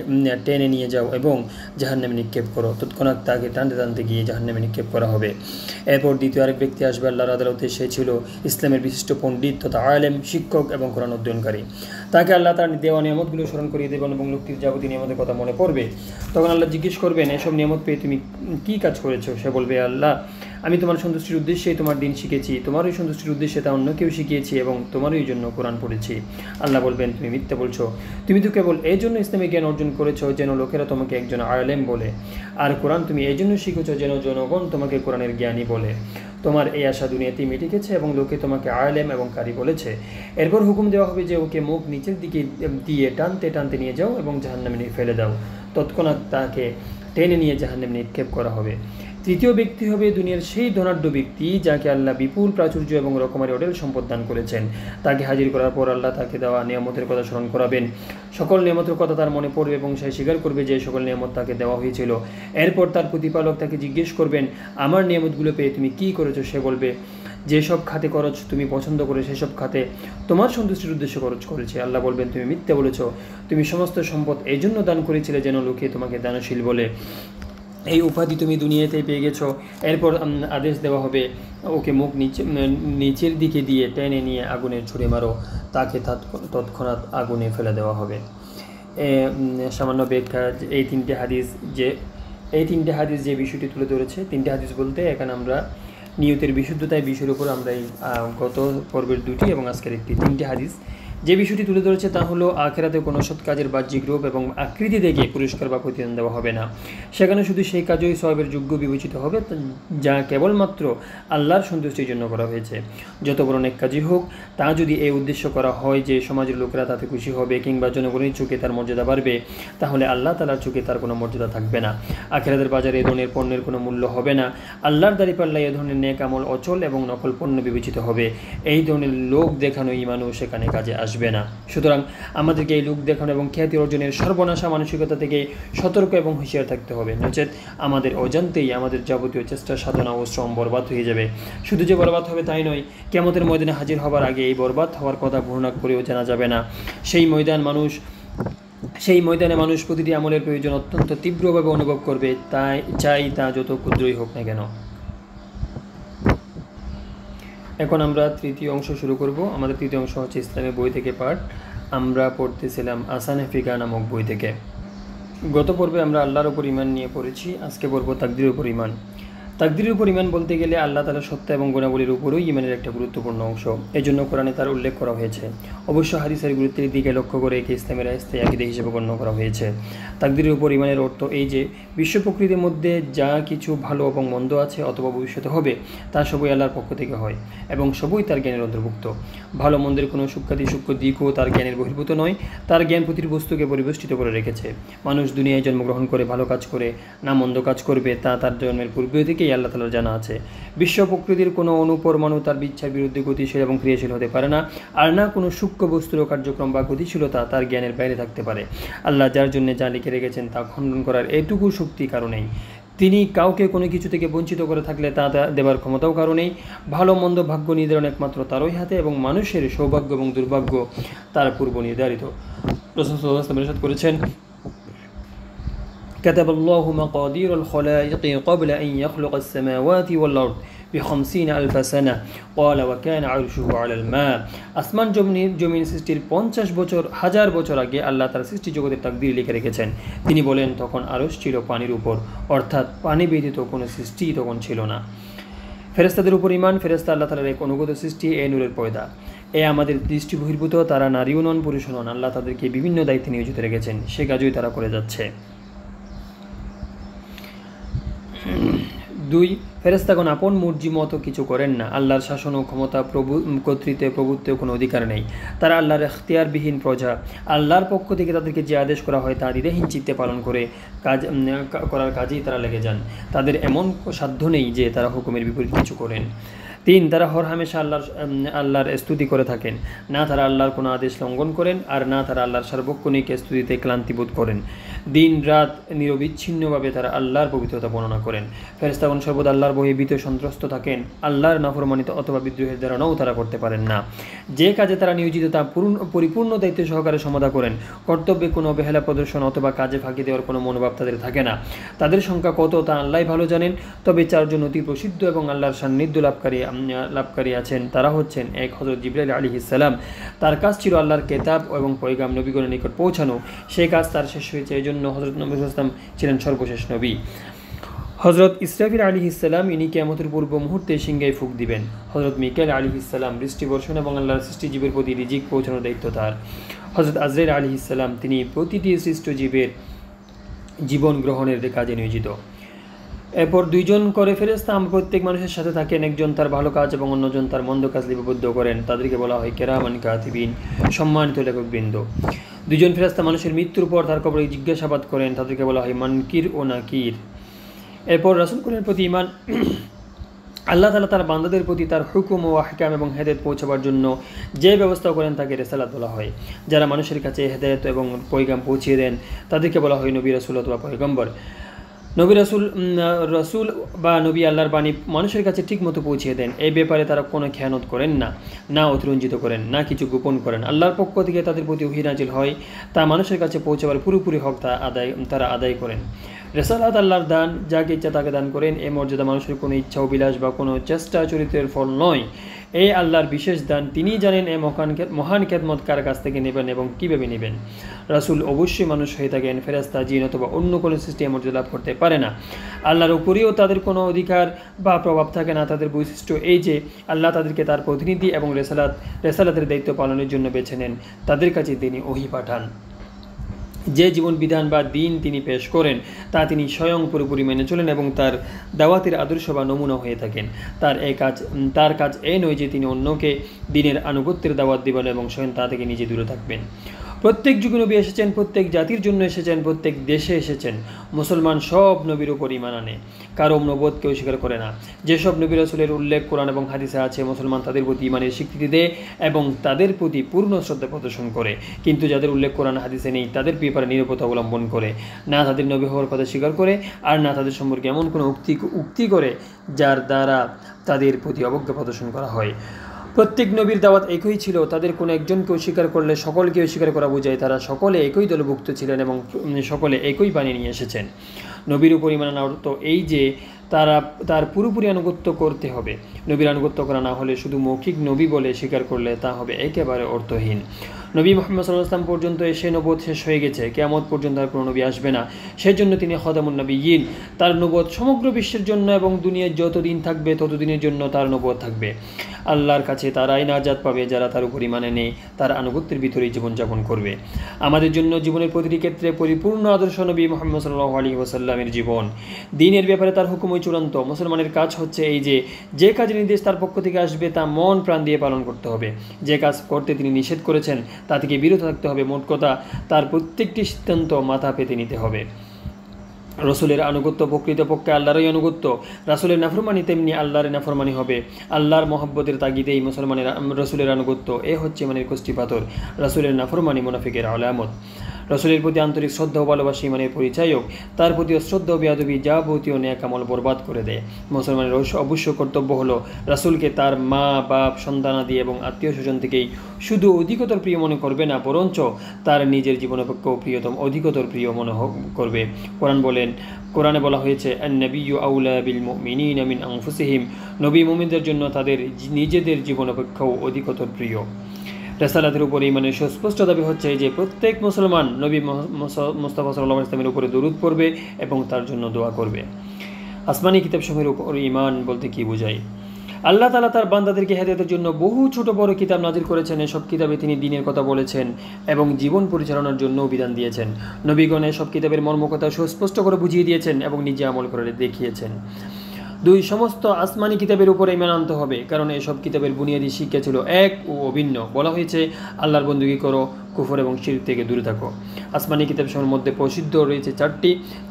টেনে নিয়ে যাও এবং জাহান্নামে নিক্ষেপ করো। তৎক্ষণাৎ তাকে টানতে টানতে গিয়ে জাহান্নামে নিক্ষেপ করা হবে। এরপর দ্বিতীয় আরেক ব্যক্তি আসবে আল্লাহর আদালতে, সে ছিল ইসলামের বিশিষ্ট পণ্ডিত তথা আলেম, শিক্ষক এবং কোরআন অধ্যয়নকারী। তাকে আল্লাহ তার দেওয়া নিয়ামতগুলো স্মরণ করিয়ে দেবেন এবং লোকটির যাবতীয় নিয়ামতের কথা মনে পড়বে। তখন আল্লাহ জিজ্ঞেস করবেন এসব নিয়ামত পেয়ে তুমি কী কাজ করেছো। সে বলবে আল্লাহ আমি তোমার সন্তুষ্টির উদ্দেশ্যে তোমার দিন শিখেছি, তোমারই সন্তুষ্টির উদ্দেশ্যে তা অন্য কেউ শিখিয়েছি এবং তোমারই জন্য কোরআন পড়েছি। আল্লাহ বলবেন তুমি মিথ্যা বলছো, তুমি তো কেবল এই জন্য ইসলামী জ্ঞান অর্জন করেছো যেন লোকেরা তোমাকে একজন আলেম বলে, আর কোরআন তুমি এই জন্য শিখেছো যেন জনগণ তোমাকে কোরআনের জ্ঞানী বলে। তোমার এই আশা দুনিয়াতেই মিটে গেছে এবং লোকে তোমাকে আলেম এবং কারি বলেছে। এরপর হুকুম দেওয়া হবে যে ওকে মুখ নিচের দিকে দিয়ে টানতে টানতে নিয়ে যাও এবং জাহান্নামে ফেলে দাও। তৎক্ষণাৎ তাকে টেনে নিয়ে জাহান্নামে নিক্ষেপ করা হবে। তৃতীয় ব্যক্তি হবে দুনিয়ার সেই ধনাঢ্য ব্যক্তি যাকে আল্লাহ বিপুল প্রাচুর্য এবং রকমারি অঢেল সম্পদ দান করেছেন। তাকে হাজির করার পর আল্লাহ তাকে দেওয়া নিয়ামতের কথা স্মরণ করাবেন। সকল নিয়ামতের কথা তার মনে পড়বে এবং সে স্বীকার করবে যে সকল নিয়ামত তাকে দেওয়া হয়েছিল। এরপর তার প্রতিপালক তাকে জিজ্ঞেস করবেন আমার নিয়ামতগুলো পেয়ে তুমি কী করেছো। সে বলবে যেসব খাতে খরচ তুমি পছন্দ করে সেসব খাতে তোমার সন্তুষ্টির উদ্দেশ্যে খরচ করেছে। আল্লাহ বলবেন তুমি মিথ্যা বলেছ, তুমি সমস্ত সম্পদ এই জন্য দান করেছিলে যেন লোকে তোমাকে দানশীল বলে। এই উপাধি তুমি দুনিয়াতেই পেয়ে গেছো। এরপর আদেশ দেওয়া হবে ওকে মুখ নিচের দিকে দিয়ে টেনে নিয়ে আগুনে ছুঁড়ে মারো, তাকে তৎক্ষণাৎ আগুনে ফেলে দেওয়া হবে। সামান্য ব্যাখ্যা, এই তিনটে হাদিস যে বিষয়টি তুলে ধরেছে, তিনটে হাদিস বলতে এখানে আমরা নিয়তের বিশুদ্ধতায় বিষয়ের উপর আমরা এই গত পর্বের দুটি এবং আজকের তিনটে হাদিস যে বিষয়টি তুলে ধরেছে তা হলো আখিরাতে কোনো সৎ কাজের বাহ্যিক রূপ এবং আকৃতি দেখে পুরস্কার বা প্রতিদান দেওয়া হবে না। সেখানে শুধু সেই কাজই সওয়াবের যোগ্য বিবেচিত হবে যা কেবলমাত্র আল্লাহর সন্তুষ্টির জন্য করা হয়েছে। যত বড় নেক কাজই হোক, তা যদি এই উদ্দেশ্য করা হয় যে সমাজের লোকেরা তাতে খুশি হবে কিংবা জনগণের চোখে তার মর্যাদা বাড়বে, তাহলে আল্লাহ তাআলার চোখে তার কোনো মর্যাদা থাকবে না। আখিরাতের বাজারে এ ধরনের পণ্যের কোনো মূল্য হবে না। আল্লাহর দাঁড়িপাল্লায় এ ধরনের নেক আমল অচল এবং নকল পণ্য বিবেচিত হবে। এই ধরনের লোক দেখানো ইমানও সেখানে কাজে আসবে না। সুতরাং আমাদেরকে এই লোক দেখানো এবং খ্যাতি অর্জনের সর্বনাশা মানসিকতা থেকে সতর্ক এবং হুঁশিয়ার থাকতে হবে, নচেত আমাদের অজান্তেই আমাদের যাবতীয় চেষ্টা, সাধনা ও শ্রম বরবাদ হয়ে যাবে। শুধু যে বরবাদ হবে তাই নয়, কিয়ামতের ময়দানে হাজির হবার আগে এই বরবাদ হওয়ার কথা ঘোষণা করেও জানা যাবে না। সেই ময়দানে মানুষ প্রতিটি আমলের প্রয়োজন অত্যন্ত তীব্রভাবে অনুভব করবে, তাই চাই তা যত ক্ষুদ্রই হোক না কেন। এখন আমরা তৃতীয় অংশ শুরু করব। আমাদের তৃতীয় অংশ হচ্ছে ইসলামের বই থেকে পাঠ। আমরা পড়তেছিলাম আসানে ফিকা নামক বই থেকে। গত পর্বে আমরা আল্লাহর উপর ঈমান নিয়ে পড়েছি, আজকে পড়ব তাকদীরের উপর ঈমান। তাকদীরের উপর ঈমান বলতে গেলে আল্লাহ তাআলার সত্তা এবং গুণাবলীর উপরই ঈমানের একটা গুরুত্বপূর্ণ অংশ। এজন্য কোরআনে তার উল্লেখ করা হয়েছে। অবশ্য হাদিসের গুরুত্বের দিকে লক্ষ্য করে একে ইসলামের স্থায়ী আকীদা হিসেবে গণ্য করা হয়েছে। তাকদীরের উপর ঈমানের অর্থ এই যে বিশ্ব প্রকৃতির মধ্যে যা কিছু ভালো এবং মন্দ আছে অথবা ভবিষ্যতে হবে তা সবই আল্লাহর পক্ষ থেকে হয় এবং সবই তার জ্ঞানের অন্তর্ভুক্ত। ভালো মন্দের কোনো সূক্ষ্ম দিকও তার জ্ঞানের বহির্ভূত নয়। তার জ্ঞান প্রতিটি বস্তুকে পরিবেষ্টিত করে রেখেছে। মানুষ দুনিয়ায় জন্মগ্রহণ করে ভালো কাজ করে না মন্দ কাজ করবে তা তার জন্মের পূর্বে থেকেই আল্লাহ তাআলার জানা আছে। বিশ্ব প্রকৃতির কোনো অণুপরমাণু তার ইচ্ছার বিরুদ্ধে গতিশীল এবং ক্রিয়াশীল হতে পারে না, আর না কোনো সূক্ষ্ম বস্তুর কার্যক্রম বা গতিশীলতা তার জ্ঞানের বাইরে থাকতে পারে। আল্লাহ যার জন্য যা লিখে রেখেছেন তা খণ্ডন করার এটুকু শক্তি কারণেই। তিনি কাউকে কোনো কিছু থেকে বঞ্চিত করে থাকলে তা দেবার ক্ষমতাও কারণেই। ভালো মন্দ ভাগ্য নির্ধারণ একমাত্র তারই হাতে এবং মানুষের সৌভাগ্য এবং দুর্ভাগ্য তার পূর্ব নির্ধারিত। রাসূল সাল্লাল্লাহু আলাইহি ওয়াসাল্লাম ইরশাদ করেছেন, كتب الله مقادير الخلائق قبل أن يخلق السماوات والأرض ب50,000 سنة قال وكان عرشه على الماء। আসমান জমিন সৃষ্টির 50 বছর 1000 বছর আগে আল্লাহ তার সৃষ্টি জগতের তাকদীর লিখে রেখেছেন। তিনি বলেন, তখন আরশ ছিল পানির উপর, অর্থাৎ পানি ব্যতীত কোনো সৃষ্টি তখন ছিল না। ফেরেশতাদের উপর ঈমান। ফেরেশতা আল্লাহ তাআলার এক অনুগত সৃষ্টি, এ নূরের পয়দা। এ আমাদের দৃষ্টি বহির্ভূত। তারা নারীও নন, পুরুষও নন। আল্লাহ তাদেরকে বিভিন্ন দায়িত্বে নিয়োজিত রেখেছেন, সে কাজই তারা করে যাচ্ছে। 2. ফেরেশতাগণ আপন মর্জি মতো কিছু করেন না। আল্লাহর শাসন ও ক্ষমতা কর্তৃত্বে প্রভুত্বেও কোনো অধিকার নেই। তারা আল্লাহর এখতিয়ারবিহীন প্রজা। আল্লাহর পক্ষ থেকে তাদেরকে যে আদেশ করা হয় তা দ্বিধাহীন চিত্তে পালন করার কাজেই তারা লেগে যান। তাদের এমন সাধ্য নেই যে তারা হুকুমের বিপরীত কিছু করেন। 3. তারা হরহামেশা আল্লাহর স্তুতি করে থাকেন। না তারা আল্লাহর কোনো আদেশ লঙ্ঘন করেন, আর না তারা আল্লাহর সার্বক্ষণিক স্তুতিতে ক্লান্তিবোধ করেন। দিন রাত নিরবিচ্ছিন্নভাবে তারা আল্লাহর পবিত্রতা বর্ণনা করেন। ফেরেশতাগণ সর্বদা আল্লাহর ভয়ে ভীত সন্ত্রস্ত থাকেন। আল্লাহর নাফরমানিত অথবা বিদ্রোহের ধারণাও তারা করতে পারেন না। যে কাজে তারা নিয়োজিত তা পরিপূর্ণ দায়িত্ব সহকারে সমাধা করেন। কর্তব্যে কোনো অবহেলা প্রদর্শন অথবা কাজে ফাঁকি দেওয়ার কোনো মনোভাব তাদের থাকে না। তাদের সংখ্যা কত তা আল্লাহই ভালো জানেন। তবে 4 জন অতি প্রসিদ্ধ এবং আল্লাহর সান্নিধ্য লাভকারী আছেন। তারা হচ্ছেন, 1. হযরত জিবরাইল আলাইহিস সালাম। তার কাজ ছিল আল্লাহর কিতাব এবং পয়গাম নবীগণের নিকট পৌঁছানো। সেই কাজ তার শেষ হয়েছে, এজন্য হযরত নবী সাল্লাল্লাহু আলাইহি ওয়াসাল্লাম ছিলেন সর্বশেষ নবী। হযরত ইসরাফিল আলাইহিস সালাম, ইনি কিয়ামতের পূর্ব মুহূর্তে সিংহায় ফুঁক দিবেন। হযরত মিকাইল আলাইহিস সালাম, বৃষ্টি বর্ষণ এবং আল্লাহর সৃষ্টি জীবের প্রতি রিজিক পৌঁছানোর দায়িত্ব তার। হযরত আজরাইল আলাইহিস সালাম, তিনি প্রতিটি সৃষ্ট জীবের জীবন গ্রহণের কাজে নিয়োজিত। এরপর 2 জন করে ফেরেশতা প্রত্যেক মানুষের সাথে থাকেন। একজন তার ভালো কাজ এবং অন্যজন তার মন্দ কাজ লিপিবদ্ধ করেন। তাদেরকে বলা হয় কিরামান কাতিবিন, সম্মানিত লেখকবৃন্দ। 2 জন ফেরেশতা মানুষের মৃত্যুর পর তার কবরে জিজ্ঞাসাবাদ করেন। তাদেরকে বলা হয় মুনকির ও নাকির। এরপর রাসূলগণের প্রতি ঈমান। আল্লাহ তাআলা তার বান্দাদের প্রতি তার হুকুম ও আহকাম এবং হেদায়েত পৌঁছাবার জন্য যে ব্যবস্থা করেন তাকে রিসালাত বলা হয়। যারা মানুষের কাছে হেদায়েত এবং পয়গাম পৌঁছিয়ে দেন তাদেরকে বলা হয় নবী, রাসূল অথবা পয়গম্বর। নবী রাসূল বা নবী আল্লাহর বাণী মানুষের কাছে ঠিকমতো পৌঁছিয়ে দেন। এই ব্যাপারে তারা কোনো খেয়ানত করেন না, না অতিরঞ্জিত করেন, না কিছু গোপন করেন। আল্লাহর পক্ষ থেকে তাদের প্রতি ওহী নাজিল হয়, তা মানুষের কাছে পৌঁছাবার পুরোপুরি হক তারা আদায় করেন। রেসালাত আল্লাহর দান, যাকে ইচ্ছা তাকে দান করেন। এই মর্যাদা মানুষের কোনো ইচ্ছা অভিলাষ বা কোনো চেষ্টা চরিত্রের ফল নয়। এই আল্লাহর বিশেষ দান। তিনিই জানেন এই মহান খেদমত কার কাছ থেকে নেবেন এবং কীভাবে নেবেন। রাসূল অবশ্যই মানুষ হয়ে থাকেন, ফেরেশতা, জিন অথবা অন্য কোনো সৃষ্টি মর্যাদা লাভ করতে পারে না। আল্লাহর উপরেও তাদের কোনো অধিকার বা প্রভাব থাকে না। তাদের বৈশিষ্ট্য এই যে আল্লাহ তাদেরকে তার প্রতিনিধি এবং রেসালাতের দায়িত্ব পালনের জন্য বেছে নেন। তাদের কাছে তিনি ওহী পাঠান। যে জীবন বিধান বা দিন তিনি পেশ করেন তা তিনি স্বয়ং পুরোপুরি মেনে চলেন এবং তার দাওয়াতের আদর্শ বা নমুনা হয়ে থাকেন। তার কাজ এই নয় যে তিনি অন্যকে দিনের আনুগত্যের দাওয়াত দিবেন এবং স্বয়ং তা থেকে নিজে দূরে থাকবেন। প্রত্যেক যুগে নবী এসেছেন, প্রত্যেক জাতির জন্য এসেছেন, প্রত্যেক দেশে এসেছেন। মুসলমান সব নবীর উপর ঈমান আনে, কারো নবুয়তকে অস্বীকার করে না। যেসব নবী রাসূলের উল্লেখ কোরআন এবং হাদিসে আছে, মুসলমান তাদের প্রতি ঈমানের স্বীকৃতি দেয় এবং তাদের প্রতি পূর্ণ শ্রদ্ধা প্রদর্শন করে। কিন্তু যাদের উল্লেখ কোরআন হাদিসে নেই তাদের ব্যাপারে নিরবতা অবলম্বন করে, না তাদের নবী হওয়ার কথা স্বীকার করে, আর না তাদের সম্পর্কে এমন কোনো উক্তি করে যার দ্বারা তাদের প্রতি অবজ্ঞা প্রদর্শন করা হয়। প্রত্যেক নবীর দাওয়াত একই ছিল। তাদের কোনো একজনকে অস্বীকার করলে সকলকে অস্বীকার করা বোঝায়। তারা সকলে একই দলভুক্ত ছিলেন এবং সকলে একই বাণী নিয়ে এসেছেন। নবীর উপর ঈমান আনার অর্থ এই যে তার পুরোপুরি আনুগত্য করতে হবে। নবীর আনুগত্য করা না হলে শুধু মৌখিক নবী বলে স্বীকার করলে তা হবে একেবারে অর্থহীন। নবী মুহাম্মদ সাল্লাল্লাহু আলাইহি ওয়াসাল্লাম পর্যন্ত এসে নবুয়ত শেষ হয়ে গেছে, কিয়ামত পর্যন্ত আর কোনো নবী আসবে না, সেজন্য তিনি খাতামুন নবিয়্যিন। তার নবুয়ত সমগ্র বিশ্বের জন্য এবং দুনিয়ায় যতদিন থাকবে ততদিনের জন্য তার নবুয়ত থাকবে। আল্লাহর কাছে তারাই নাজাত পাবে যারা তার উপর ঈমান এনে তার আনুগত্যের ভিতরেই জীবনযাপন করবে। আমাদের জন্য জীবনের প্রতিটি ক্ষেত্রে পরিপূর্ণ আদর্শ নবী মুহাম্মদ সাল্লাল্লাহু আলাইহি ওয়াসাল্লামের জীবন। দ্বীনের ব্যাপারে তার হুকুমই চূড়ান্ত। মুসলমানের কাজ হচ্ছে এই যে কাজের নির্দেশ তার পক্ষ থেকে আসবে তা মন প্রাণ দিয়ে পালন করতে হবে। যে কাজ করতে তিনি নিষেধ করেছেন তা থেকে বিরত থাকতে হবে। মোট কথা, তার প্রত্যেকটি সিদ্ধান্ত মাথা পেতে নিতে হবে। রসুলের আনুগত্য প্রকৃতপক্ষে আল্লাহরই আনুগত্য। রাসূলের নাফরমানি তেমনি আল্লাহর নাফরমানি হবে। আল্লাহর মহব্বতের তাগিদেই মুসলমানের রসুলের আনুগত্য। এ হচ্ছে ইমানের কষ্টি পাথর। রাসূলের নাফরমানি মুনাফিকের আলামত। রসুলের প্রতি আন্তরিক শ্রদ্ধা ও ভালোবাসা ইমানের পরিচায়ক। তার প্রতি অশ্রদ্ধা ও বেয়াদবি যাবতীয় নেক আমল বরবাদ করে দেয়। মুসলমানের অবশ্য কর্তব্য হলো রাসূলকে তার মা বাপ সন্তানাদি এবং আত্মীয় স্বজন থেকেই শুধু অধিকতর প্রিয় মনে করবে না, বরঞ্চ তার নিজের জীবন অপেক্ষাও অধিকতর প্রিয় মনে করবে। কোরআনে বলা হয়েছে, আন-নাবিয়্যু আউলা বিল মুমিনিনা মিন আনফুসিহিম। নবী মুমিনদের জন্য তাদের নিজেদের জীবন অপেক্ষাও অধিকতর প্রিয়। রেসালাতের উপর ঈমানের সুস্পষ্ট দাবি হচ্ছে যে প্রত্যেক মুসলমান নবী মুস্তাফা সাল্লাল্লাহু আলাইহি ওয়াসাল্লামের উপরে দরুদ পড়বে এবং তার জন্য দোয়া করবে। আসমানি কিতাবসমূহের উপর ঈমান বলতে কি বোঝায়? আল্লাহ তাআলা তার বান্দাদেরকে হেদায়েতের জন্য বহু ছোট বড় কিতাব নাজিল করেছেন। এসব কিতাবে তিনি দ্বীনের কথা বলেছেন এবং জীবন পরিচালনার জন্য বিধান দিয়েছেন। নবীগণ এসব কিতাবের মর্মকথা সুস্পষ্ট করে বুঝিয়ে দিয়েছেন এবং নিজে আমল করে দেখিয়েছেন। সমস্ত আসমানি কিতাবের উপরে ঈমান আনতে হবে, কারণ এসব কিতাবের বুনিয়াদী শিক্ষা ছিল এক ও অভিন্ন। বলা হয়েছে, আল্লাহর বন্দুকি করো, কুফর এবং শিরক থেকে দূরে থাকো। আসমানি কিতাবসমূহের মধ্যে প্রসিদ্ধ রয়েছে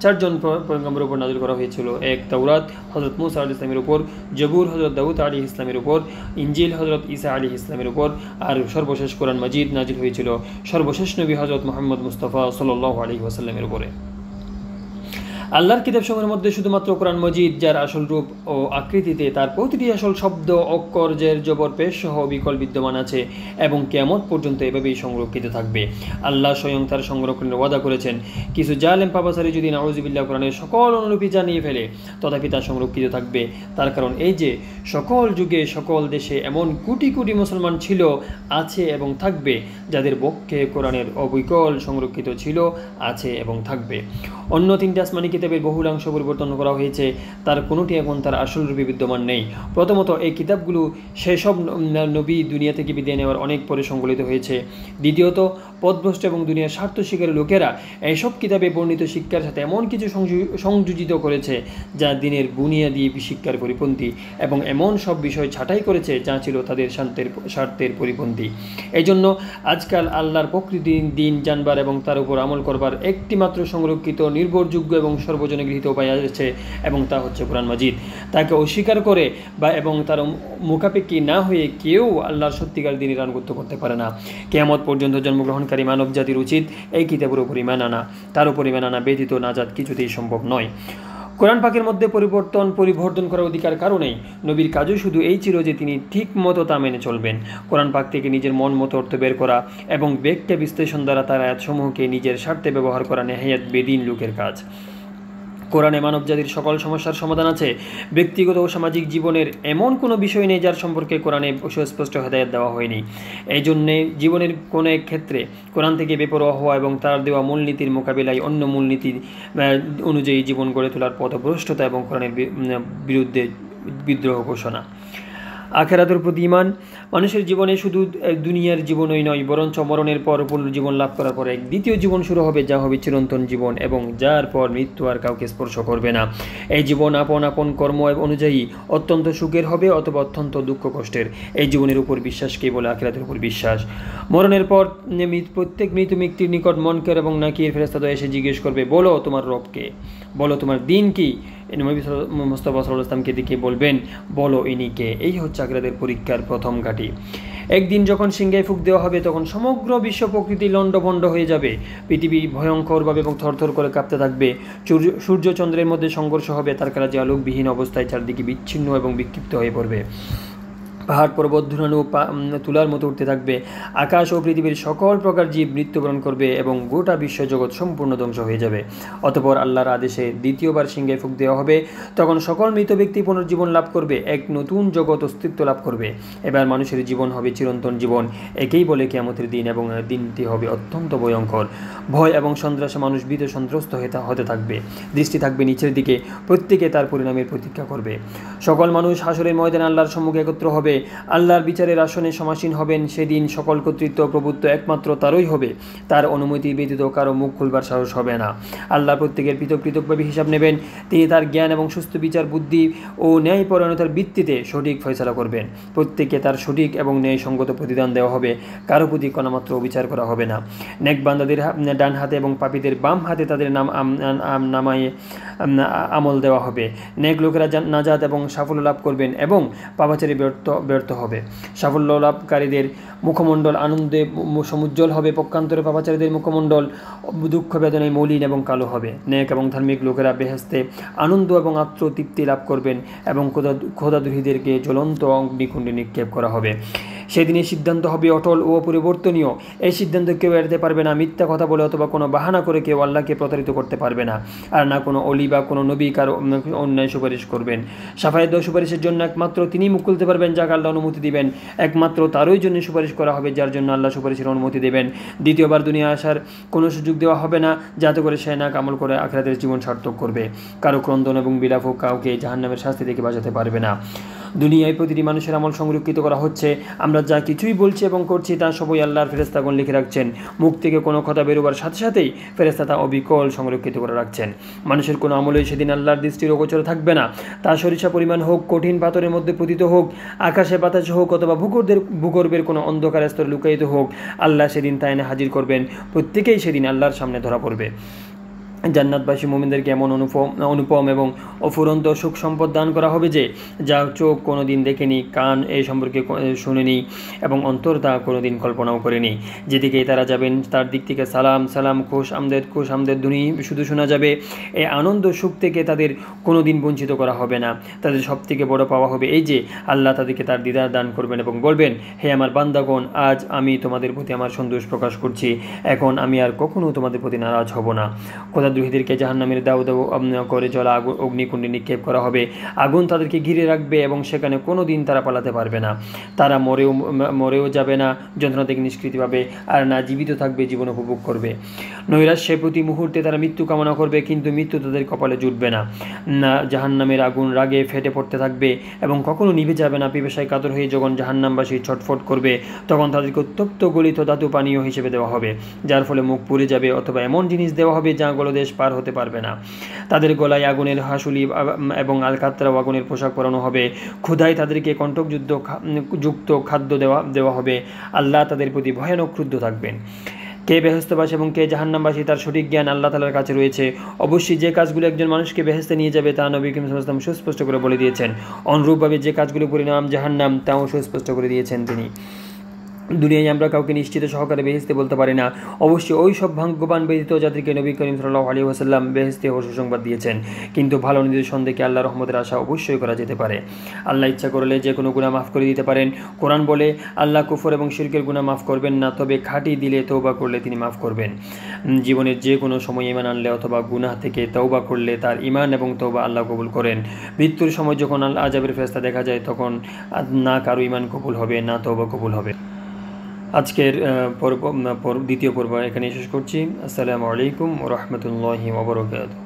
চারজন পয়গম্বরের উপর নাযিল করা হয়েছিল। এক, তাওরাত হযরত মূসা আলাইহিস সালামের উপর, জবুর হযরত দাউদ আলাইহিস সালামের উপর, ইনজিল হযরত ঈসা আলাইহিস সালামের উপর, আর সর্বশেষ কোরআন মাজিদ নাযিল হয়েছিল সর্বশেষ নবী হযরত মুহাম্মদ মুস্তাফা সাল্লাল্লাহু আলাইহি ওয়াসাল্লামের উপরে। আল্লাহর কিতাবসমূহের মধ্যে শুধুমাত্র কোরআন মজিদ, যার আসল রূপ ও আকৃতিতে তার প্রতিটি আসল শব্দ, অক্ষর, জের, জবর, পেশ সহ বিকল বিদ্যমান আছে এবং কিয়ামত পর্যন্ত এভাবেই সংরক্ষিত থাকবে। আল্লাহ স্বয়ং তার সংরক্ষণের ওয়াদা করেছেন। কিছু জালেম পাপাচারী যদি নাউযুবিল্লাহ কোরআনের সকল অনুলিপি জানিয়ে ফেলে, তথাপি তা সংরক্ষিত থাকবে। তার কারণ এই যে সকল যুগে সকল দেশে এমন কোটি কোটি মুসলমান ছিল, আছে এবং থাকবে, যাদের পক্ষে কোরআনের অবিকল সংরক্ষিত ছিল, আছে এবং থাকবে। অন্য তিনটি আসমানি কিতাবের বহুলাংশ পরিবর্তন করা হয়েছে, তার কোনোটি এখন তার আসল রূপে বিদ্যমান নেই। প্রথমত, এই কিতাবগুলো সেসব নবী দুনিয়া থেকে বিদায় নেওয়ার অনেক পরে সংকলিত হয়েছে। দ্বিতীয়ত, পথভ্রষ্ট এবং দুনিয়ার স্বার্থ শিকারী লোকেরা এইসব কিতাবে বর্ণিত শিক্ষার সাথে এমন কিছু সংযোজিত করেছে যা দিনের বুনিয়াদী শিক্ষার পরিপন্থী এবং এমন সব বিষয় ছাঁটাই করেছে যা ছিল তাদের স্বার্থের পরিপন্থী। এই জন্য আজকাল আল্লাহর প্রকৃতি দিন জানবার এবং তার উপর আমল করবার একটি মাত্র সংরক্ষিত, নির্ভরযোগ্য এবং সর্বজনে গৃহীত উপায় আছে এবং তা হচ্ছে কোরআন মাজিদ। তাকে অস্বীকার করে এবং তার মুখাপেক্ষী না হয়ে কেউ আল্লাহর সত্যিকার দ্বীনের আনুগত্য করতে পারে না। কিয়ামত পর্যন্ত জন্মগ্রহণকারী মানব জাতির উচিত এই কিতাবের উপর ঈমান আনা। তার উপর ঈমান আনা ব্যতীত নাজাত কিছুতেই সম্ভব নয়। কোরআন পাকের মধ্যে পরিবর্তন করার অধিকার কারণেই নবীর কাজও শুধু এই ছিল যে তিনি ঠিক মতো তা মেনে চলবেন। কোরআন পাক থেকে নিজের মন মতো অর্থ বের করা এবং ব্যাখ্যা বিশ্লেষণ দ্বারা তার আয়াতসমূহকে নিজের স্বার্থে ব্যবহার করা নেহায়াত বেদিন লোকের কাজ। কোরআনে মানবজাতির সকল সমস্যার সমাধান আছে। ব্যক্তিগত ও সামাজিক জীবনের এমন কোনো বিষয় নেই যার সম্পর্কে কোরআনে সুস্পষ্ট হেদায়েত দেওয়া হয়নি। এই জন্যে জীবনের কোনো এক ক্ষেত্রে কোরআন থেকে বেপরোয়া হওয়া এবং তার দেওয়া মূলনীতির মোকাবিলায় অন্য মূলনীতি অনুযায়ী জীবন গড়ে তোলার পথভ্রষ্টতা এবং কোরআনের বিরুদ্ধে বিদ্রোহ ঘোষণা। আখিরাতের প্রতি ঈমান মানুষের জীবনে শুধু দুনিয়ার জীবনই নয়, বরঞ্চ মরণের পর পুনর্জীবন লাভ করার পর এক দ্বিতীয় জীবন শুরু হবে, যা হবে চিরন্তন জীবন এবং যার পর মৃত্যু আর কাউকে স্পর্শ করবে না। এই জীবন আপন আপন কর্ম অনুযায়ী অত্যন্ত সুখের হবে অথবা অত্যন্ত দুঃখ কষ্টের। এই জীবনের উপর বিশ্বাসকেই বলে আখিরাতের উপর বিশ্বাস। মরণের পর প্রত্যেক মৃত ব্যক্তির নিকট মুনকার এবং নাকির ফেরেশতারা এসে জিজ্ঞেস করবে, বলো তোমার রবকে, বলো তোমার দিন কি। নবী মুস্তাফা সাল্লাল্লাহু আলাইহি ওয়াসাল্লামকে দেখে বলবেন, বলো ইনি কে। এই হচ্ছে আখিরাতের পরীক্ষার প্রথম ঘাঁটি। একদিন যখন সিংহায় ফুঁক দেওয়া হবে, তখন সমগ্র বিশ্ব প্রকৃতি লণ্ডভণ্ড হয়ে যাবে। পৃথিবী ভয়ঙ্করভাবে এবং থরথর করে কাঁপতে থাকবে। সূর্য চন্দ্রের মধ্যে সংঘর্ষ হবে, তার কাছে আলোকবিহীন অবস্থায় চারদিকে বিচ্ছিন্ন এবং বিক্ষিপ্ত হয়ে পড়বে। পাহাড় পর্বত ধুলানো তুলার মতো উঠতে থাকবে। আকাশ ও পৃথিবীর সকল প্রকার জীব মৃত্যুবরণ করবে এবং গোটা বিশ্বজগৎ সম্পূর্ণ ধ্বংস হয়ে যাবে। অতঃপর আল্লাহর আদেশে দ্বিতীয়বার সিংহে ফুঁক দেওয়া হবে। তখন সকল মৃত ব্যক্তি পুনর্জীবন লাভ করবে, এক নতুন জগৎ অস্তিত্ব লাভ করবে। এবার মানুষের জীবন হবে চিরন্তন জীবন। একেই বলে কিয়ামতের দিন, এবং দিনটি হবে অত্যন্ত ভয়ঙ্কর। ভয় এবং সন্ত্রাসে মানুষ ভীত সন্ত্রস্ত হতে থাকবে। দৃষ্টি থাকবে নিচের দিকে, প্রত্যেকে তার পরিণামের প্রতীক্ষা করবে। সকল মানুষ হাসরের ময়দানে আল্লাহর সম্মুখে একত্র হবে। আল্লাহর বিচারের আসনে সমাসীন হবেন। সেদিন সকল কর্তৃত্ব প্রভুত্ব একমাত্র তারই হবে। তার অনুমতি ব্যতীত কারো মুখ খুলবার সাহস হবে না। আল্লাহ প্রত্যেকের পৃথকভাবে হিসাব নেবেন। তিনি তার জ্ঞান এবং সুস্থ বিচার বুদ্ধি ও ন্যায়পরায়ণতার ভিত্তিতে সঠিক ফয়সালা করবেন। প্রত্যেককে তার সঠিক এবং ন্যায়সঙ্গত প্রতিদান দেওয়া হবে। কারো প্রতি কোনোমাত্র বিচার করা হবে না। নেক বান্দাদের ডান হাতে এবং পাপীদের বাম হাতে তাদের নামায়ে আমল দেওয়া হবে। নেক লোকেরা নাজাত এবং সাফল্য লাভ করবেন এবং পাপাচারী ব্যর্থ হবে। সাফল্য লাভকারীদের মুখমণ্ডল আনন্দে সমুজ্জ্বল হবে, পক্ষান্তরে পাপাচারীদের মুখমণ্ডল দুঃখ বেদনায় মলিন এবং কালো হবে। নেক এবং ধার্মিক লোকেরা বেহেশতে আনন্দ এবং আত্মতৃপ্তি লাভ করবেন এবং খোদাদ্রোহীদেরকে জ্বলন্ত অগ্নিকুণ্ডে নিক্ষেপ করা হবে। সেদিনের সিদ্ধান্ত হবে অটল ও অপরিবর্তনীয়। এই সিদ্ধান্ত কেউ এড়াতে পারবে না। মিথ্যা কথা বলে অথবা কোনো বাহানা করে কেউ আল্লাহকে প্রতারিত করতে পারবে না। আর না কোনো অলি বা কোনো নবী কারো অন্যায় সুপারিশ করবেন। সাফায়েত ও সুপারিশের জন্য একমাত্র তিনি মুখ খুলতে পারবেন, যাকে আল্লাহ অনুমতি দিবেন। একমাত্র তারই জন্য সুপারিশ করা হবে, যার জন্য আল্লাহ সুপারিশের অনুমতি দেবেন। দ্বিতীয়বার দুনিয়া আসার কোনো সুযোগ দেওয়া হবে না, যাতে করে সে নাক আমল করে আখিরাতের জীবন সার্থক করবে। কারো ক্রন্দন এবং বিলাপ কাউকে জাহান্নামের শাস্তি থেকে বাঁচাতে পারবে না। দুনিয়ায় প্রতিটি মানুষের আমল সংরক্ষিত করা হচ্ছে। আমরা যা কিছুই বলছি এবং করছি তা সবই আল্লাহর ফেরেশতাগণ লিখে রাখছেন। মুখ থেকে কোনো কথা বেরোবার সাথে সাথেই ফেরেশতা তা অবিকল সংরক্ষিত করে রাখছেন। মানুষের কোনো আমলই সেদিন আল্লাহর দৃষ্টির অগোচর থাকবে না। তা সরিষা পরিমাণ হোক, কঠিন পাথরের মধ্যে পতিত হোক, আকাশে বাতাসে হোক, অথবা ভূগর্ভের কোনো অন্ধকার স্তরে লুকায়িত হোক, আল্লাহ সেদিন তা এনে হাজির করবেন। প্রত্যেকেই সেদিন আল্লাহর সামনে ধরা পড়বে। জান্নাতবাসী মুমিনদেরকে এমন অনুপম এবং অফুরন্ত সুখ সম্পদ দান করা হবে যে যা চোখ কোনো দিন দেখেনি, কান এই সম্পর্কে শুনেনি এবং অন্তর তা কোনো দিন কল্পনাও করেনি। যেদিকেই তারা যাবেন তার দিক থেকে সালাম সালাম, খুশ আমদের ধ্বনি শুধু শোনা যাবে। এই আনন্দ সুখ থেকে তাদের কোনো দিন বঞ্চিত করা হবে না। তাদের সবথেকে বড় পাওয়া হবে এই যে আল্লাহ তাদেরকে তার দিদার দান করবেন এবং বলবেন, হে আমার বান্দাগণ, আজ আমি তোমাদের প্রতি আমার সন্তোষ প্রকাশ করছি। এখন আমি আর কখনো তোমাদের প্রতি নারাজ হব না। খোদাদ্রোহীদেরকে জাহান্নামের দাউ করে জ্বলা অগ্নিকুণ্ডে নিক্ষেপ করা হবে। আগুন তাদেরকে ঘিরে রাখবে এবং সেখানে কোনো দিন তারা পালাতে পারবে না। তারা মরেও যাবে না যন্ত্রণা থেকে নিষ্কৃতি পাবে, আর না জীবিত থাকবে, জীবন উপভোগ করবে। নৈরাশ্যে প্রতি মুহূর্তে তারা মৃত্যু কামনা করবে, কিন্তু মৃত্যু তাদের কপালে জুটবে না। জাহান্নামের আগুন রাগে ফেটে পড়তে থাকবে এবং কখনো নিভে যাবে না। পিপাসায় কাতর হয়ে যখন জাহান্নামবাসী ছটফট করবে, তখন তাদেরকে উত্তপ্ত গলিত ধাতু পানীয় হিসেবে দেওয়া হবে, যার ফলে মুখ পুড়ে যাবে, অথবা এমন জিনিস দেওয়া হবে যা গলদেশ পার হতে পারবে না। তাদের গলায় আগুনের হাসুলি এবং আলকাতরাও আগুনের পোশাক পরানো হবে। ক্ষুধায় তাদেরকে কণ্টকযুক্ত খাদ্য দেওয়া হবে। আল্লাহ তাদের প্রতি ভয়ানক ক্রুদ্ধ থাকবেন। কে বেহেশতবাসী এবং কে জাহান্নামবাসী তার সঠিক জ্ঞান আল্লাহ তাআলার কাছে রয়েছে। অবশ্যই যে কাজগুলো একজন মানুষকে বেহেশতে নিয়ে যাবে তা নবী করিম সাল্লাল্লাহু আলাইহি ওয়াসাল্লাম সুস্পষ্ট করে বলে দিয়েছেন। অনুরূপভাবে যে কাজগুলো পরিণাম জাহান্নাম তাও সুস্পষ্ট করে দিয়েছেন তিনি। দুনিয়ায় আমরা কাউকে নিশ্চিত সহকারে বেহেশতে বলতে পারি না। অবশ্যই ওই সব ভাগ্যবান ব্যতীত যাদেরকে নবী করিম সাল্লাল্লাহু আলাইহি ওয়াসাল্লাম বেহেশতে ও সুসংবাদ দিয়েছেন। কিন্তু ভালো নিদর্শন দেখে আল্লাহর রহমতের আশা অবশ্যই করা যেতে পারে। আল্লাহ ইচ্ছা করলে যে কোনো গুনাহ মাফ করে দিতে পারেন। কোরআন বলে আল্লাহ কুফর এবং শিরকের গুনাহ মাফ করবেন না, তবে খাঁটি দিলে তওবা করলে তিনি মাফ করবেন। জীবনের যে কোনো সময় ঈমান আনলে অথবা গুনাহ থেকে তওবা করলে তার ঈমান এবং তওবা আল্লাহ কবুল করেন। মৃত্যুর সময় যখন আযাবের ফেরেশতা দেখা যায়, তখন না কারো ঈমান কবুল হবে, না তওবা কবুল হবে। আজকের দ্বিতীয় পর্ব এখানে শেষ করছি। আসসালামু আলাইকুম ওয়া রাহমাতুল্লাহি ওয়া বারাকাতুহু।